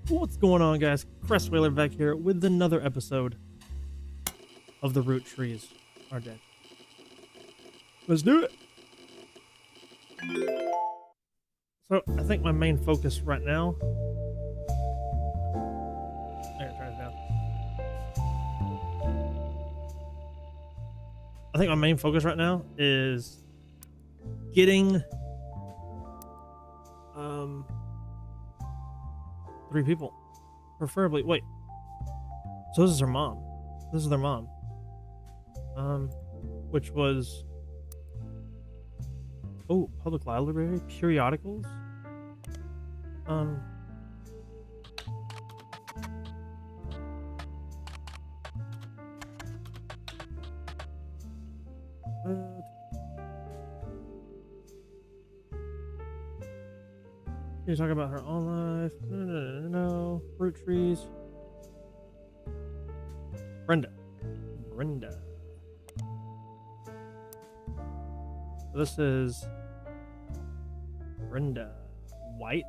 What's going on, guys? Crest Whaler back here with another episode of the Roottree are dead. Let's do it. So I think my main focus right now. There, turn it down. I think my main focus right now is getting 3 people, preferably. Wait, so this is her mom. This is their mom. Which was public library, periodicals. You're talking about her own life. No. Roottrees. Brenda. So this is Brenda White.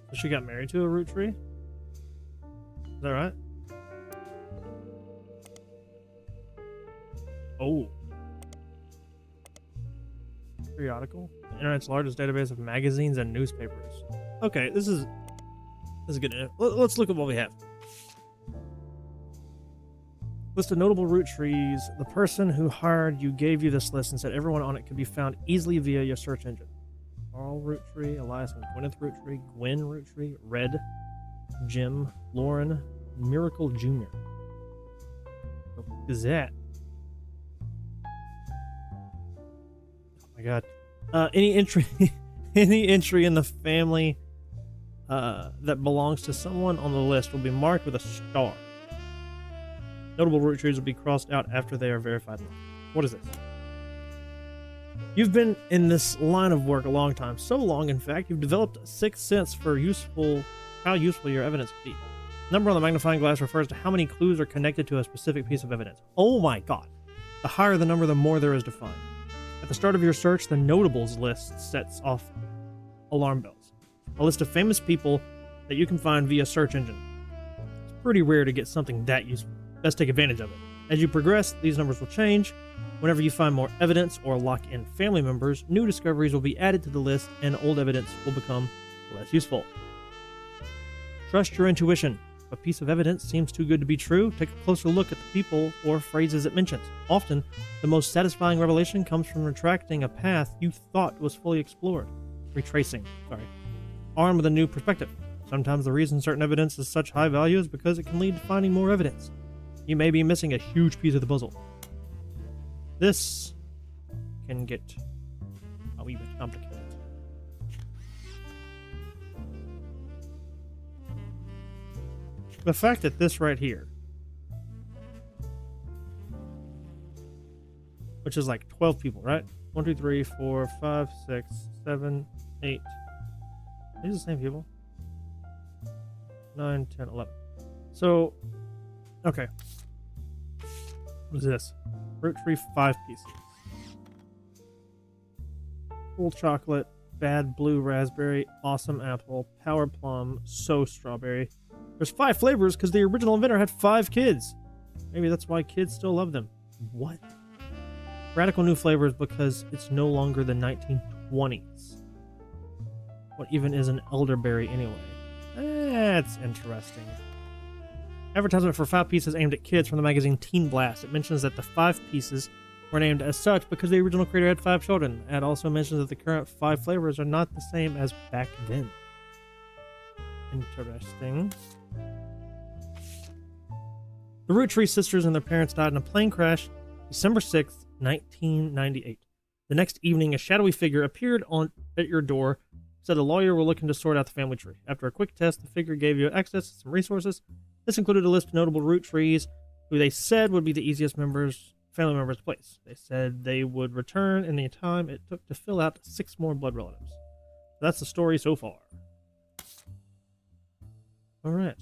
So she got married to a Roottree? Is that right? Oh. Periodical. The internet's largest database of magazines and newspapers. Okay, this is good. Let's look at what we have. List of notable Roottrees. The person who hired you gave you this list and said everyone on it could be found easily via your search engine. Carl Roottree, Elias and Gwyneth Roottree, Gwen Roottree, Red, Jim, Lauren, Miracle Jr. What is that? Oh my god. Any entry in the family that belongs to someone on the list will be marked with a star. Notable Roottrees will be crossed out after they are verified. What is this? You've been in this line of work a long time. So long, in fact, you've developed a sixth sense for how useful your evidence can be. Number on the magnifying glass refers to how many clues are connected to a specific piece of evidence. Oh my god. The higher the number, the more there is to find. At the start of your search, the notables list sets off alarm bells. A list of famous people that you can find via search engine. It's pretty rare to get something that useful. Best take advantage of it. As you progress, these numbers will change. Whenever you find more evidence or lock in family members, new discoveries will be added to the list and old evidence will become less useful. Trust your intuition. If a piece of evidence seems too good to be true, take a closer look at the people or phrases it mentions. Often, the most satisfying revelation comes from retracting a path you thought was fully explored. Armed with a new perspective. Sometimes the reason certain evidence is such high value is because it can lead to finding more evidence. You may be missing a huge piece of the puzzle. This can get a wee bit complicated. The fact that this right here, which is like 12 people, right? 1, 2, 3, 4, 5, 6, 7, 8. These are the same people. 9, 10, 11. So, okay. What is this? Roottree 5 pieces. Cool chocolate, bad blue raspberry, awesome apple, power plum, so strawberry. There's 5 flavors because the original inventor had 5 kids. Maybe that's why kids still love them. What? Radical new flavors because it's no longer the 1920s. What even is an elderberry anyway? That's interesting. Advertisement for 5 pieces aimed at kids from the magazine Teen Blast. It mentions that the 5 pieces were named as such because the original creator had 5 children. It also mentions that the current 5 flavors are not the same as back then. Interesting. The Roottree Sisters and their parents died in a plane crash December 6th, 1998. The next evening, a shadowy figure appeared at your door, said a lawyer were looking to sort out the family tree. After a quick test, the figure gave you access to some resources. This included a list of notable Roottrees who they said would be the easiest family members to place. They said they would return in the time it took to fill out 6 more blood relatives. That's the story so far. All right.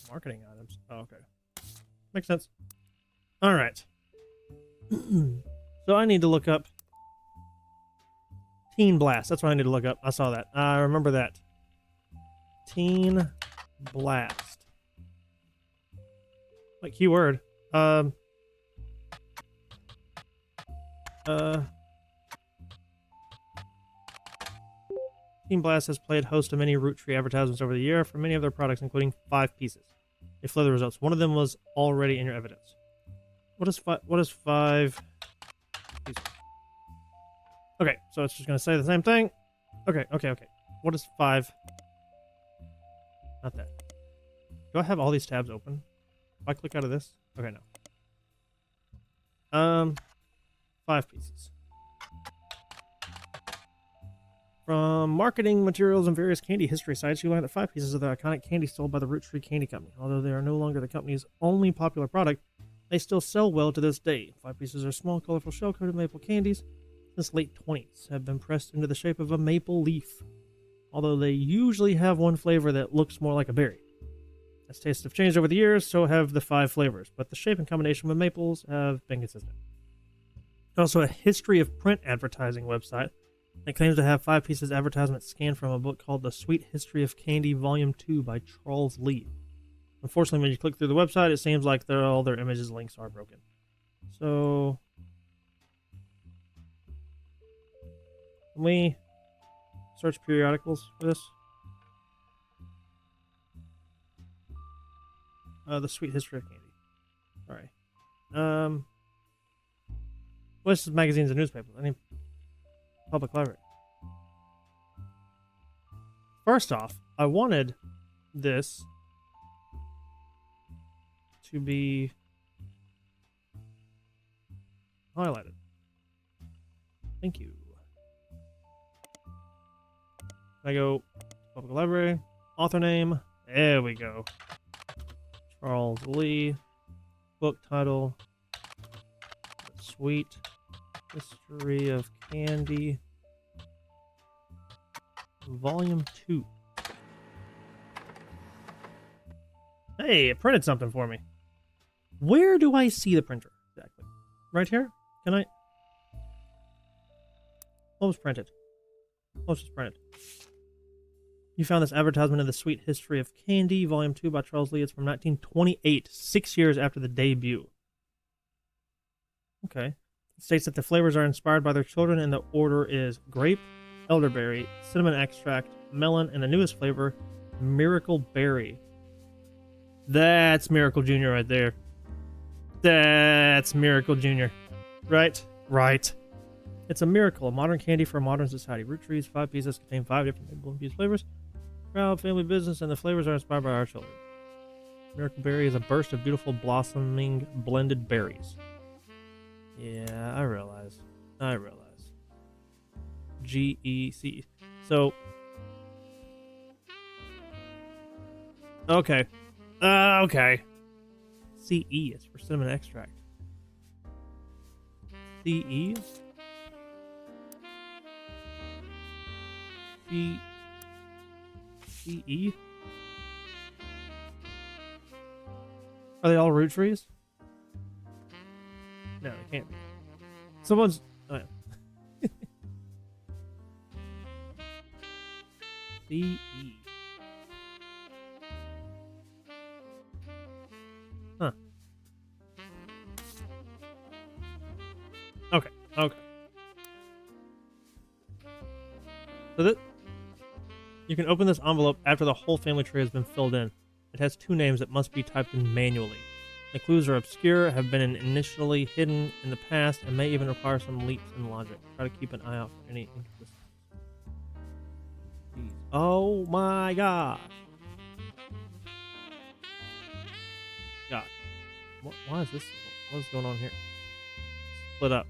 Marketing items. Oh, okay. Makes sense. All right. So I need to look up Teen Blast. That's what I need to look up. I saw that. I remember that. Teen Blast. Like keyword. Teen Blast has played host to many Roottree advertisements over the year for many of their products, including 5 pieces. They flow the results. One of them was already in your evidence. What is 5 pieces? Okay, so it's just gonna say the same thing. Okay. What is 5? Not that. Do I have all these tabs open? If I click out of this? Okay, no. 5 pieces. From marketing materials and various candy history sites, you learn that 5 pieces of the iconic candy sold by the Roottree Candy Company. Although they are no longer the company's only popular product, they still sell well to this day. 5 pieces are small, colorful, shell-coated maple candies since late 20s have been pressed into the shape of a maple leaf. Although they usually have one flavor that looks more like a berry. As tastes have changed over the years, so have the 5 flavors, but the shape and combination with maples have been consistent. Also, a history of print advertising website that claims to have 5 pieces advertisement scanned from a book called The Sweet History of Candy Volume 2 by Charles Lee. Unfortunately, when you click through the website, it seems like all their images links are broken. So, can we search periodicals for this? The Sweet History of Candy. Sorry. Well, this is magazines and newspapers. I need public library. First off, I wanted this to be highlighted. Thank you. I go public library, author name. There we go. Charles Lee. Book title. The Sweet History of Candy. Volume 2. Hey, it printed something for me. Where do I see the printer? Exactly. Right here? Can I? What was printed? What was just printed? You found this advertisement in The Sweet History of Candy, Volume 2 by Charles Lee. It's from 1928, 6 years after the debut. Okay. It states that the flavors are inspired by their children, and the order is grape, elderberry, cinnamon extract, melon, and the newest flavor, Miracle Berry. That's Miracle Jr. right there. That's Miracle Jr. Right? Right. It's a miracle, a modern candy for a modern society. Roottree 5 pieces contain 5 different maple-infused flavors. Proud family business, and the flavors are inspired by our children. Miracle Berry is a burst of beautiful blossoming blended berries. Yeah, I realize. GEC. So, okay. Okay. CE is for cinnamon extract. CE? CE? Are they all Roottrees? No, they can't be. Someone's... Oh, yeah. CE. Huh. Okay. So that... You can open this envelope after the whole family tree has been filled in. It has 2 names that must be typed in manually. The clues are obscure, have been initially hidden in the past, and may even require some leaps in logic. Try to keep an eye out for any inconsistencies. Jeez. Oh my gosh. God. Why is this? What is going on here? Split up.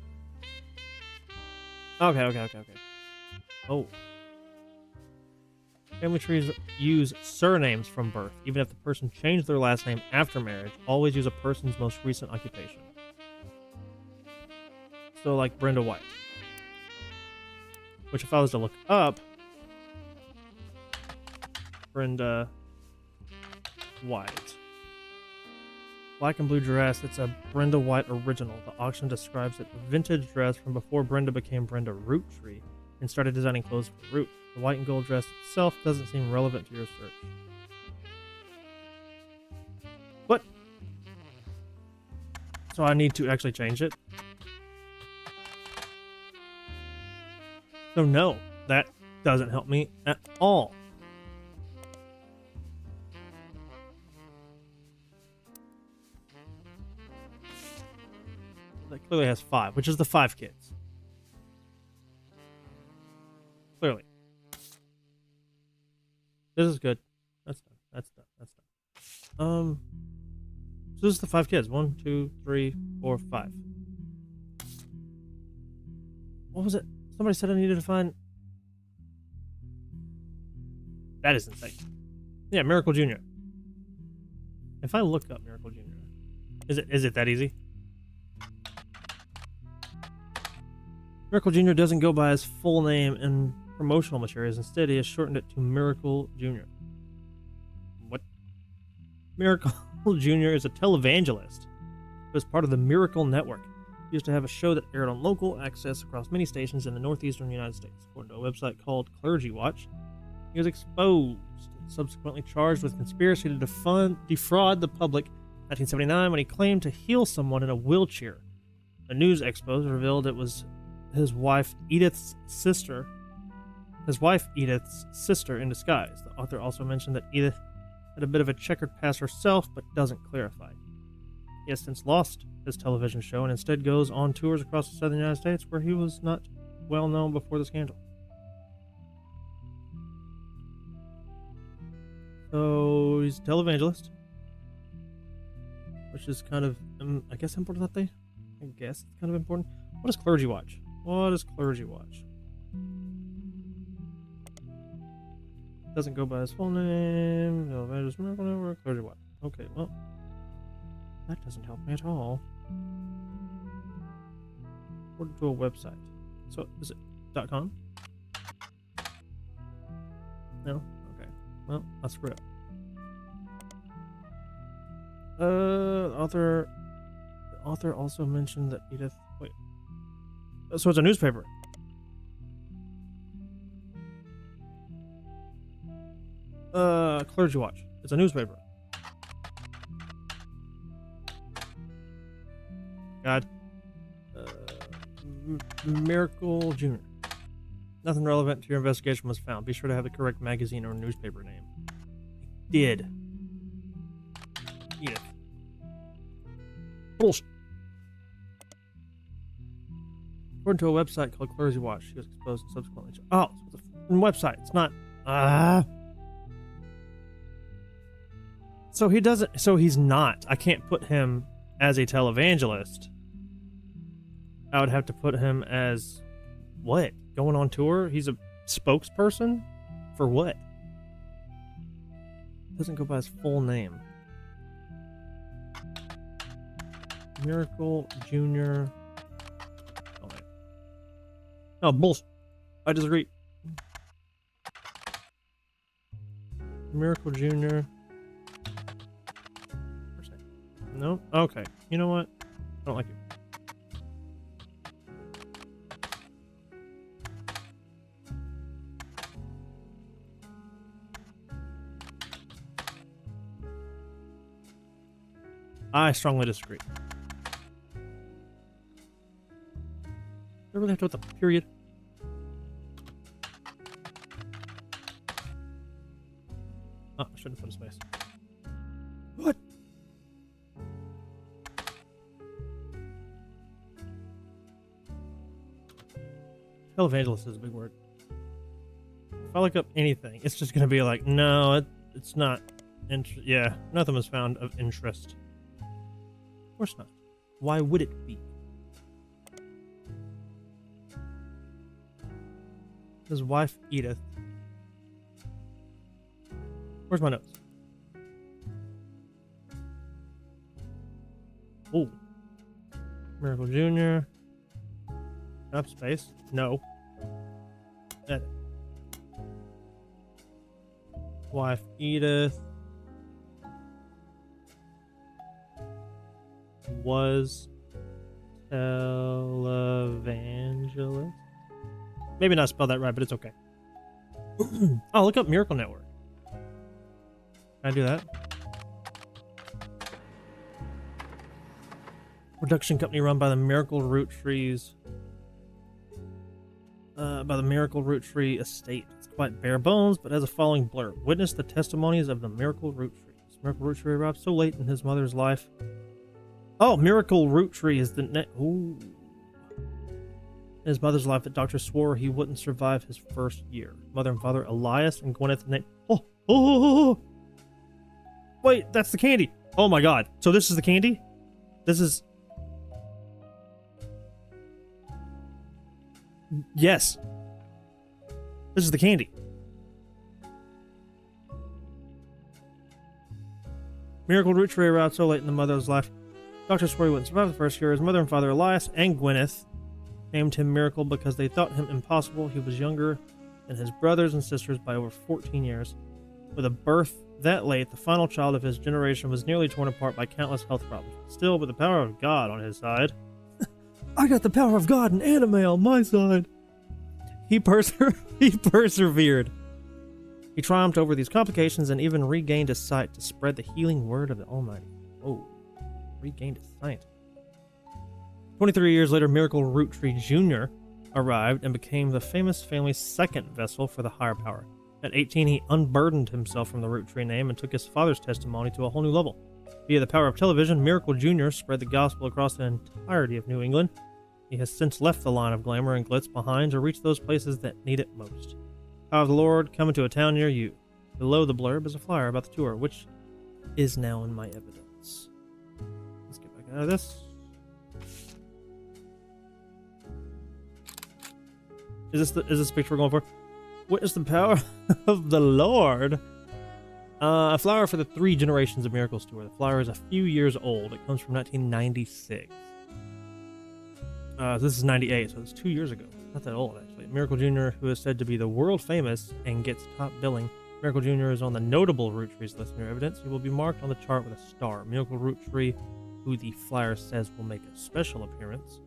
Okay. Oh. Family trees use surnames from birth, even if the person changed their last name after marriage. Always use a person's most recent occupation. So, like Brenda White. Which, if I was to look up, Brenda White. black and blue dress. It's a Brenda White original. The auction describes it a vintage dress from before Brenda became Brenda Roottree and started designing clothes for Root. The white and gold dress itself doesn't seem relevant to your search. What? So I need to actually change it? So no, that doesn't help me at all. That clearly has 5, which is the 5 kids. Clearly. This is good. That's done. That's done. That's done. So this is the 5 kids. 1, 2, 3, 4, 5. What was it? Somebody said I needed to find... That is insane. Yeah, Miracle Jr. If I look up Miracle Jr., is it that easy? Miracle Jr. doesn't go by his full name in promotional materials. Instead, he has shortened it to Miracle Jr. What? Miracle Jr. is a televangelist who is part of the Miracle Network. He used to have a show that aired on local access across many stations in the northeastern United States. According to a website called Clergy Watch, he was exposed and subsequently charged with conspiracy to defraud the public in 1979 when he claimed to heal someone in a wheelchair. A news expose revealed it was his wife Edith's sister in disguise. The author also mentioned that Edith had a bit of a checkered past herself, but doesn't clarify. He has since lost his television show and instead goes on tours across the southern United States where he was not well known before the scandal. So he's a televangelist, which is kind of, I guess, important that day. I guess it's kind of important. What is Clergy Watch? What is Clergy Watch? Doesn't go by his full name. No, Evangelist Miracle Network. Clergy Watch. Okay, well, that doesn't help me at all. According to a website. So is it .com? No. Okay. Well, I'll screw it up. The author also mentioned that Edith. Wait. So it's a newspaper. Clergy Watch. It's a newspaper. God. Miracle Jr. Nothing relevant to your investigation was found. Be sure to have the correct magazine or newspaper name. I did. Edith. Bullshit. According to a website called Clergy Watch, she was exposed and subsequently. Oh, so it's a website. It's not. So he doesn't. So he's not. I can't put him as a televangelist. I would have to put him as what? Going on tour? He's a spokesperson for what? Doesn't go by his full name. Miracle Jr. Oh, wait. No, bullshit. I disagree. Miracle Jr. No? Okay. You know what? I don't like you. I strongly disagree. Do I really have to put the period? Oh, I shouldn't put a space. What? Televangelist is a big word. If I look up anything, it's just going to be like, no, it's not. Yeah, nothing was found of interest. Of course not. Why would it be? His wife, Edith. Where's my notes? Oh. Miracle Jr. Up space? No. Edit. Wife, Edith. was televangelist. Maybe not spelled that right, but it's okay. Oh, look up Miracle Network. Can I do that? Production company run by the Miracle Roottrees. By the Miracle Roottree estate. It's quite bare bones, but has a following blurb. Witness the testimonies of the Miracle Roottrees. Miracle Roottree arrived so late in his mother's life. Oh, Miracle Roottree is the ooh. In his mother's life, the doctor swore he wouldn't survive his first year. Mother and father Elias and Gwyneth name. Oh. Wait, that's the candy. Oh my god. So this is the candy? This is. Yes. This is the candy. Miracle Roottree arrived so late in the mother's life. Doctor swore he wouldn't survive the first year. His mother and father Elias and Gwyneth named him Miracle because they thought him impossible. He was younger than his brothers and sisters by over 14 years. With a birth that late, the final child of his generation was nearly torn apart by countless health problems. Still, with the power of God on his side, I got the power of God and anime on my side. He persevered. He triumphed over these complications and even regained his sight to spread the healing word of the Almighty. Oh, regained his sight. 23 years later, Miracle Roottree Jr. arrived and became the famous family's second vessel for the higher power. At 18, he unburdened himself from the Roottree name and took his father's testimony to a whole new level. Via the power of television, Miracle Jr. spread the gospel across the entirety of New England. He has since left the line of glamour and glitz behind to reach those places that need it most. Power of the Lord coming to a town near you. Below the blurb is a flyer about the tour, which is now in my evidence. Let's get back out of this. Is this the picture we're going for? Witness the power of the Lord. A flyer for the 3 Generations of Miracles tour. The flyer is a few years old. It comes from 1996. This is 98, so it's 2 years ago. Not that old, actually. Miracle Jr., who is said to be the world famous and gets top billing. Miracle Jr. is on the notable Roottrees list in your evidence. He will be marked on the chart with a star. Miracle Roottree, who the flyer says will make a special appearance.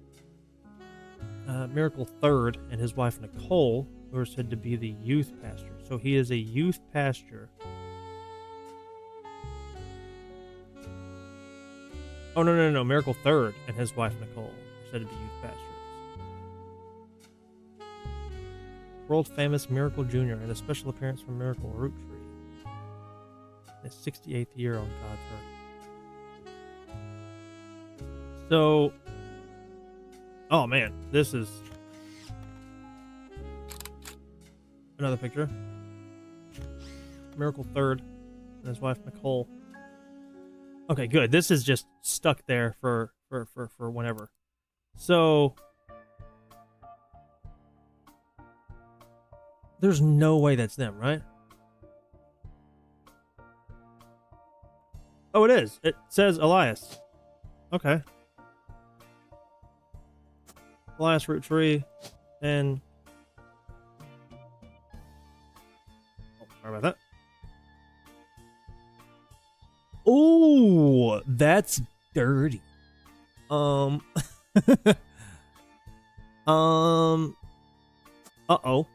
Miracle Third and his wife Nicole, who are said to be the youth pastor. So he is a youth pastor. Oh, no. Miracle Third and his wife Nicole are said to be youth pastors. World famous Miracle Jr. and a special appearance from Miracle Roottree. His 68th year on God's earth. So, oh man, this is another picture. Miracle Third and his wife Nicole. Okay, good. This is just stuck there for whenever. So there's no way that's them, right? Oh, it is. It says Elias. Okay. Elias Roottree and sorry about that. Oh, that's dirty. Uh-oh. Uh-oh.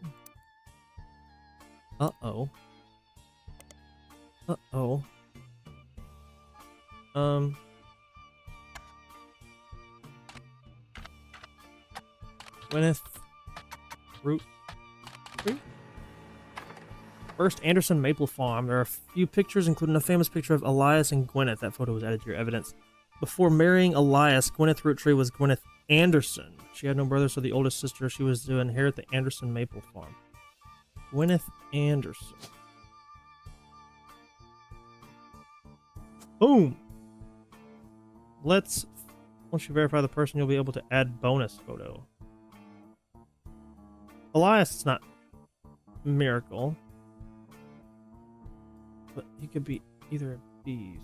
Gwyneth Roottree? First Anderson Maple Farm. There are a few pictures, including a famous picture of Elias and Gwyneth. That photo was added to your evidence. Before marrying Elias, Gwyneth Roottree was Gwyneth Anderson. She had no brother, so the oldest sister, she was to inherit the Anderson Maple Farm. Gwyneth Anderson. Boom! Once you verify the person, you'll be able to add bonus photo. Elias is not Miracle. But he could be either of these.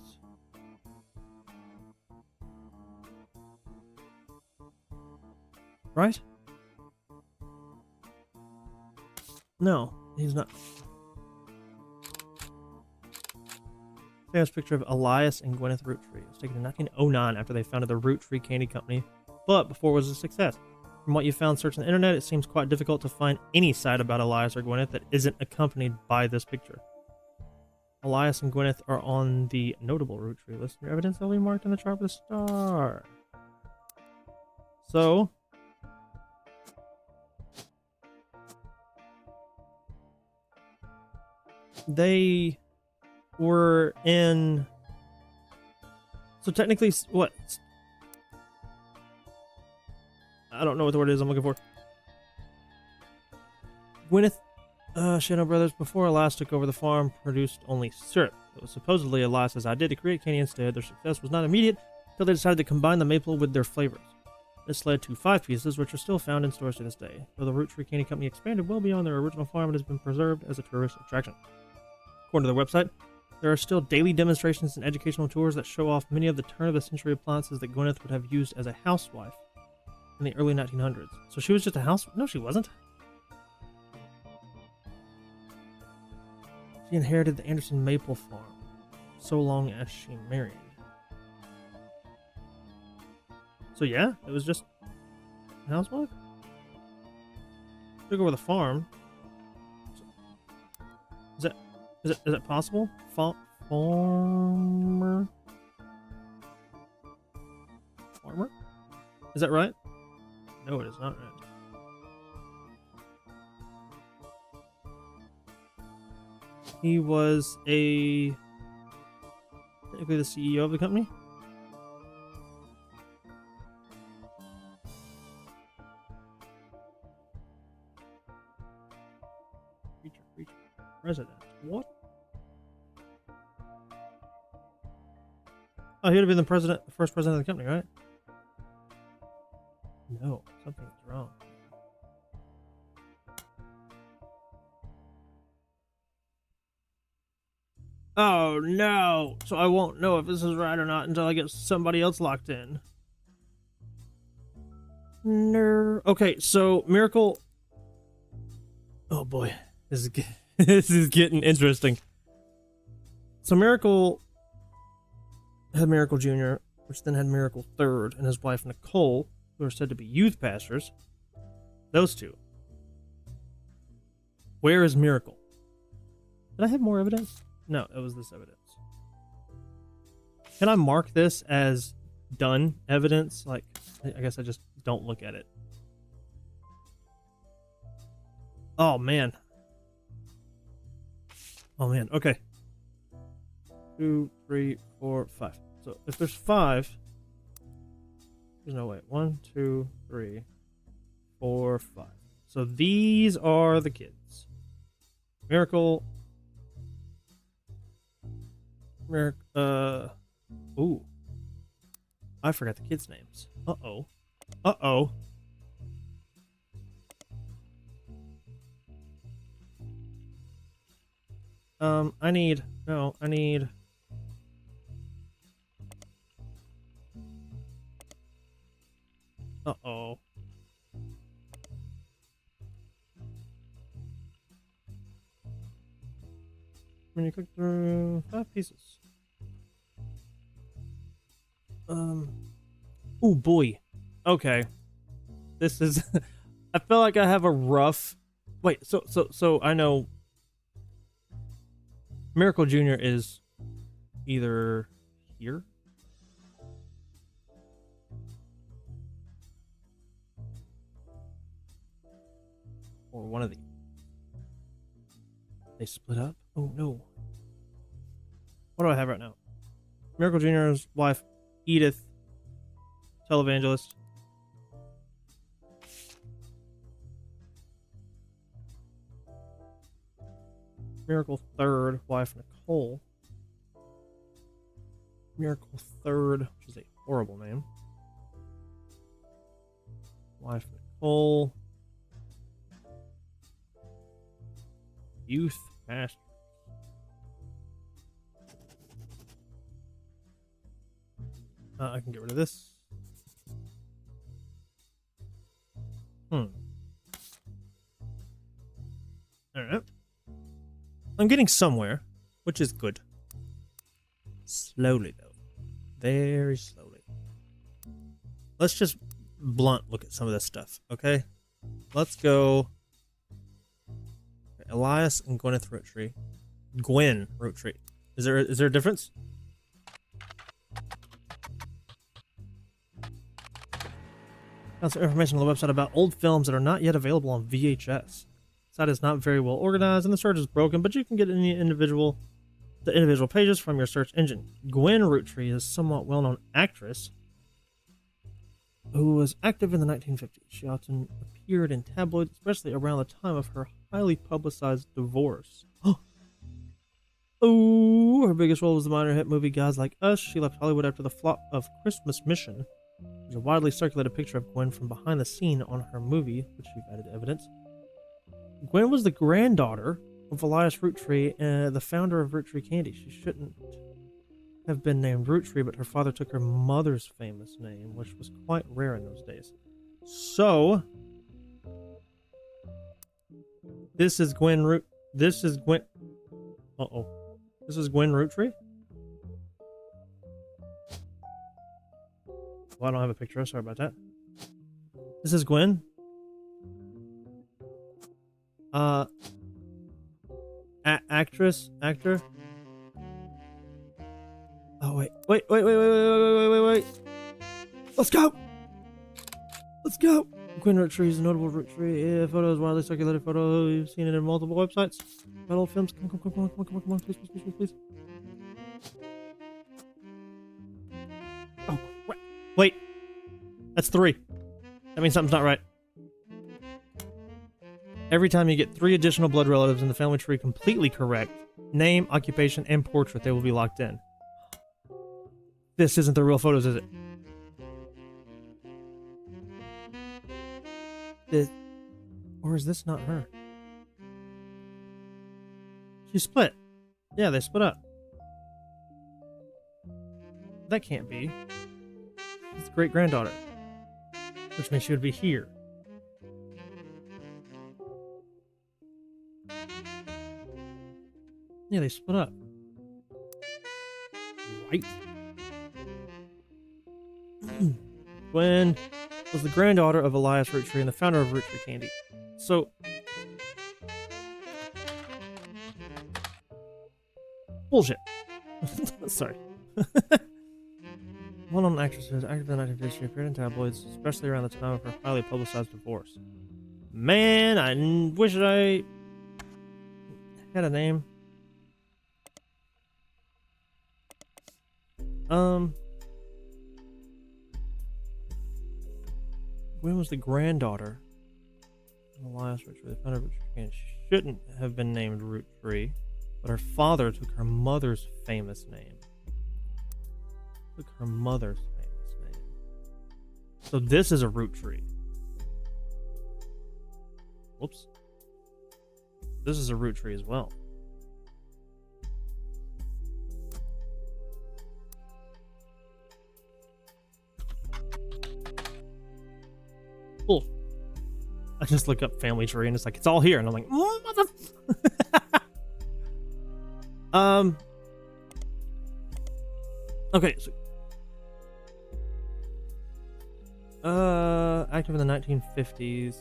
Right? No, he's not. famous picture of Elias and Gwyneth Roottree. It was taken in 1909 after they founded the Roottree Candy Company, but before it was a success. From what you found searching the internet, it seems quite difficult to find any site about Elias or Gwyneth that isn't accompanied by this picture. Elias and Gwyneth are on the notable Roottree list. Your evidence will be marked in the chart with a star. So, they were in. So technically, what? I don't know what the word is I'm looking for. Gwyneth Shannon Brothers, before Elias took over the farm, produced only syrup. It was supposedly Elias's idea to create candy instead. Their success was not immediate until they decided to combine the maple with their flavors. This led to 5 pieces, which are still found in stores to this day. Though the Roottree Candy Company expanded well beyond their original farm, it has been preserved as a tourist attraction. According to their website, there are still daily demonstrations and educational tours that show off many of the turn-of-the-century appliances that Gwyneth would have used as a housewife in the early 1900s. So she was just a housewife? No, she wasn't. She inherited the Anderson Maple Farm so long as she married. So yeah, it was just a housewife? Took over the farm. Is that possible? Farmer? Is that right? No, it is not right. He was technically the CEO of the company. Future president. What? Oh, he would have been the first president of the company, right? No, something's wrong. Oh no! So I won't know if this is right or not until I get somebody else locked in. No. Okay, so Miracle. Oh boy, this is getting interesting. So Miracle had Miracle Jr., which then had Miracle III, and his wife Nicole, who are said to be youth pastors. Those two. Where is Miracle? Did I have more evidence? No, it was this evidence. Can I mark this as done evidence? Like, I guess I just don't look at it. Oh, man. Oh, man. Okay. 2, 3, 4, 5. So if there's 5, there's no way. 1, 2, 3, 4, 5. So these are the kids. Miracle. Ooh. I forgot the kids' names. Uh-oh. Uh-oh. I need... Uh-oh. When you click through 5 pieces. Oh boy. Okay. This is... I feel like I have a rough... Wait, so I know... Miracle Jr. is either here? Or one of these. They split up? Oh no. What do I have right now? Miracle Jr.'s wife, Edith, televangelist. Miracle Third, wife Nicole. Miracle Third, which is a horrible name. Wife Nicole. Youth pastor. I can get rid of this. Alright. I'm getting somewhere, which is good. Slowly, though. Very slowly. Let's just blunt look at some of this stuff, okay? Let's go. Elias and Gwyneth Roottree. Gwen Roottree. Is there a difference? Found some information on the website about old films that are not yet available on VHS. The site is not very well organized and the search is broken, but you can get the individual pages from your search engine. Gwen Roottree is a somewhat well-known actress who was active in the 1950s. She often appeared in tabloids, especially around the time of her highly publicized divorce. Oh, her biggest role was the minor hit movie Guys Like Us. She left Hollywood after the flop of Christmas Mission. There's a widely circulated picture of Gwen from behind the scene on her movie, which we've added evidence. Gwen was the granddaughter of Elias Roottree, the founder of Roottree Candy. She shouldn't have been named Roottree, but her father took her mother's famous name, which was quite rare in those days. So, this is Gwen This is Gwen Roottree? Well, I don't have a picture. Sorry about that. This is Gwen. Actor. Oh, wait. Let's go. Gwen Roottree is a notable Roottree. Photos, widely circulated photo. You've seen it in multiple websites. About old films. Come on. Please. Oh, crap. Wait. That's 3. That means something's not right. Every time you get 3 additional blood relatives in the family tree completely correct, name, occupation, and portrait, they will be locked in. This isn't the real photos, is it? Or is this not her? She split. Yeah, they split up. That can't be. It's great-granddaughter. Which means she would be here. Yeah, they split up. Right. Gwen was the granddaughter of Elias Roottree and the founder of Roottree Candy. So, bullshit. Sorry. Well-known actress who was active in the 1950s. She appeared in tabloids, especially around the time of her highly publicized divorce. Man, I wish I had a name. Gwen was the granddaughter of Elias Roottree, the founder of Roottree Candy. She shouldn't have been named Roottree, but her father took her mother's famous name. So this is a Roottree. Whoops. This is a Roottree as well. Cool. I just look up family tree and it's like, it's all here. And I'm like, oh, mother. Okay, so active in the 1950s,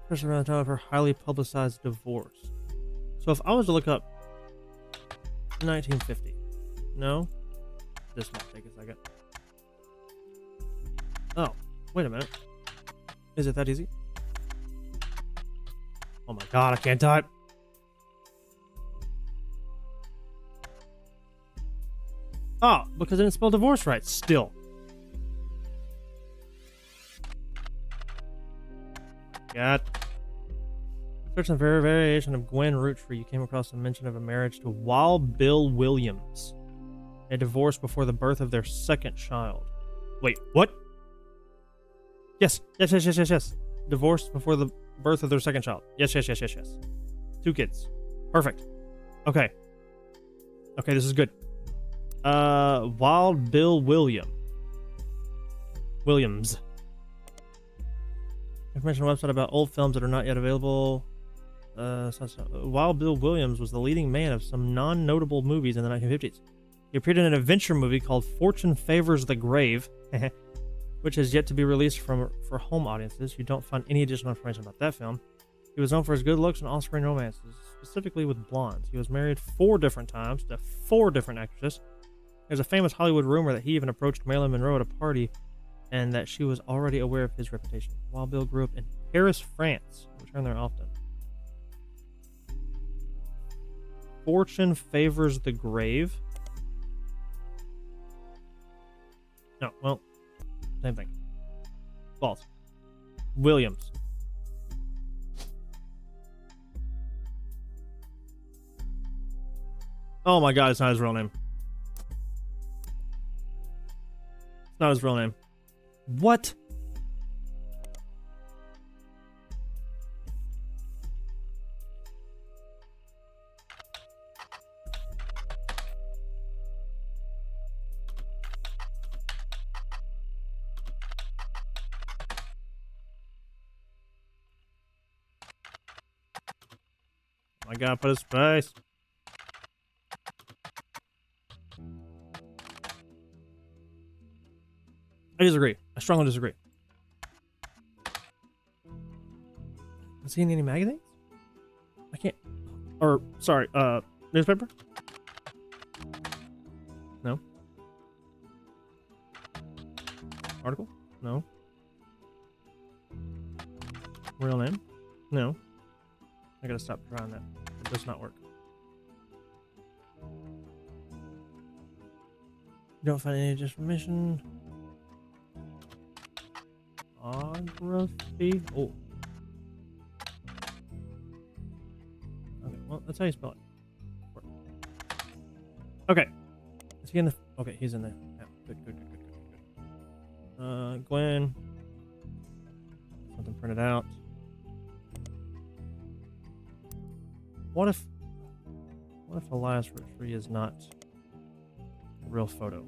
especially around the time of her highly publicized divorce. So if I was to look up 1950, no, this might take a second. Oh, wait a minute. Is it that easy? Oh my god, I can't type. Oh, because I didn't spell divorce right, still. God. Searching for a variation of Gwen Roottree, you came across a mention of a marriage to Wild Bill Williams. A divorce before the birth of their second child. Wait, what? Yes. Divorce before the birth of their second child. Yes. 2 kids. Perfect. Okay, this is good. Wild Bill Williams. Information on the website about old films that are not yet available. Wild Bill Williams was the leading man of some non-notable movies in the 1950s. He appeared in an adventure movie called Fortune Favors the Grave, which has yet to be released for home audiences. You don't find any additional information about that film. He was known for his good looks and on-screen romances, specifically with blondes. He was married 4 different times to 4 different actresses. There's a famous Hollywood rumor that he even approached Marilyn Monroe at a party and that she was already aware of his reputation. Wild Bill grew up in Paris, France. Return there often. Fortune Favors the Grave. No, well, same thing. False. Williams. Oh my god, it's not his real name. It's not his real name. What? I gotta put a space. I disagree. I strongly disagree. Was he in any magazines? I can't. Or, sorry, newspaper? No. Article? No. Real name? No. I gotta stop trying that. It does not work. Don't find any information. Biography. Oh. Okay, well, that's how you spell it. Okay. Is he in the... Okay, he's in there. Yeah, good. Glenn. Something printed out. What if Elias Roottree is not a real photo?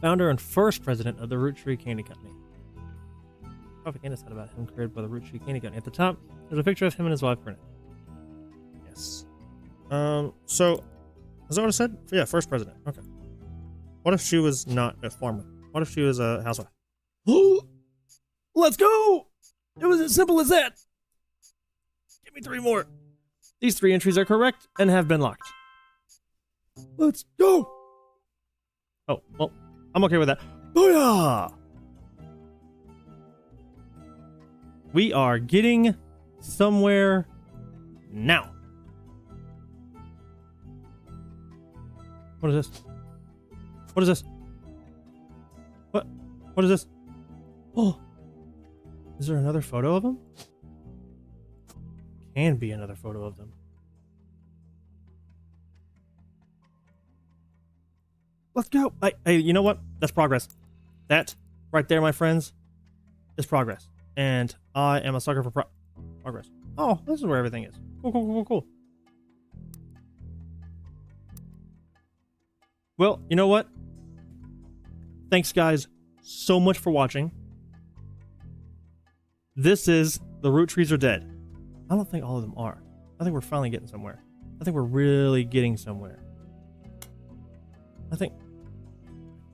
Founder and first president of the Roottree Candy Company. Propaganda said about him created by the Roottree Candy Company. At the top, there's a picture of him and his wife printed. Yes. So, is that what I said? Yeah, first president. Okay. What if she was not a farmer? What if she was a housewife? Let's go! It was as simple as that. Give me 3 more. These 3 entries are correct and have been locked. Let's go! Oh, well, I'm okay with that. Booyah! We are getting somewhere now. What is this? What is this? What is this? Oh, is there another photo of him? Can be another photo of them. Let's go. Hey, you know what? That's progress. That right there, my friends, is progress. And I am a sucker for progress. Oh, this is where everything is. Cool. Well, you know what? Thanks, guys, so much for watching. This is The Roottrees Are Dead. I don't think all of them are. I think we're finally getting somewhere. I think we're really getting somewhere.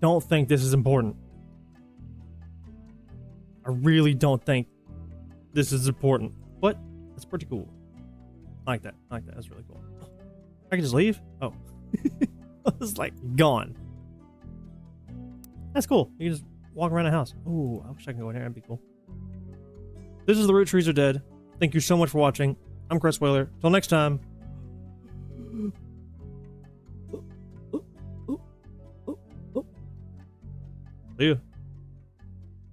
Don't think this is important. I really don't think this is important. But that's pretty cool. I like that. That's really cool. I can just leave? Oh. I was like gone. That's cool. You can just walk around the house. Ooh, I wish I could go in here. That'd be cool. This is The Roottrees Are Dead. Thank you so much for watching. I'm Chris Whaler. Till next time. See you.